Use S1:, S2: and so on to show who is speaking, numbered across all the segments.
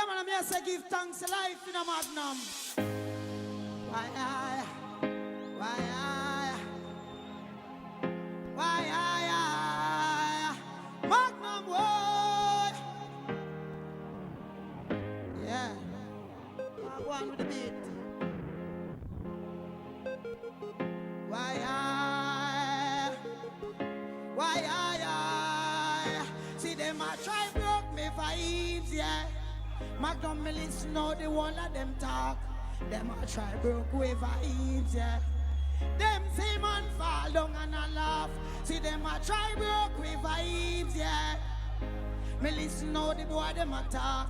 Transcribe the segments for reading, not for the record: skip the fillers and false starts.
S1: Yeah, man, I'm here to give thanks to life in a magnum. Why Magnum, boy. Yeah. Go on with the beat. Why see them a try broke me vibes, yeah. Magnum me listen now the one of them talk. Them a try broke we vibes, yeah. Them see man fall down and a laugh. See them a try broke we vibes, yeah. Me listen now the boy them a talk.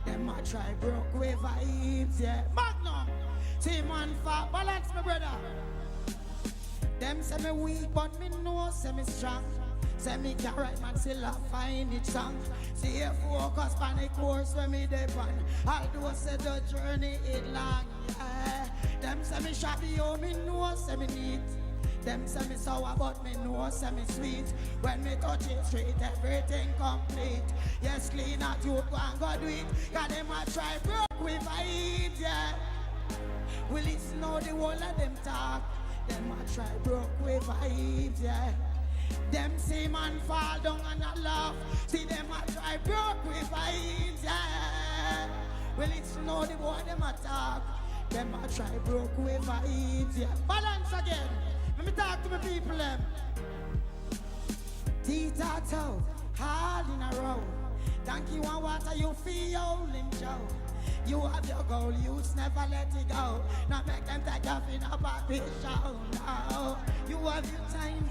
S1: Them a try broke we vibes, yeah. Magnum, see man fall, balance me brother. Them say me weak, but me know say me strong. Say me can write man still I find it song. See you focus on the course when me depend. Although say the journey is long, yeah. Them say me shabby, oh me know say me neat. Them say me sour, but me know say me sweet. When me touch it straight, everything complete. Yes, clean out you go and go do it. Cause them a try broke with vibes, yeah. We listen now the whole of them talk. Them a try broke with vibes, yeah. Them see man fall down and a laugh. See them a try broke with vibes, yeah. Well, it's no the boy them a talk. Them a try broke with vibes, yeah. Balance again. Let me talk to my people, them. Tea-ta-toe, all in a row. Thank you and water, you feel holding Joe. You have your goal, you never let it go. Now make them take off in a party show. Now you have your time,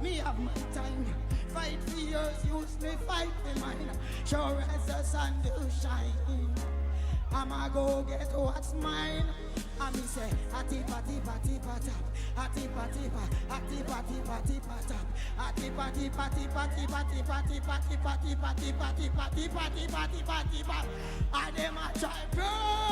S1: me have my time. Fight for yours, use me, fight for mine. Sure as the sun do shine, I'ma go get what's mine. And me say, ati pati pati patap, ati pati pa, ati pati pati patap, ati pati pati pati pati pati pati pati pati pati pati pati pati pati pat. And them a try bro.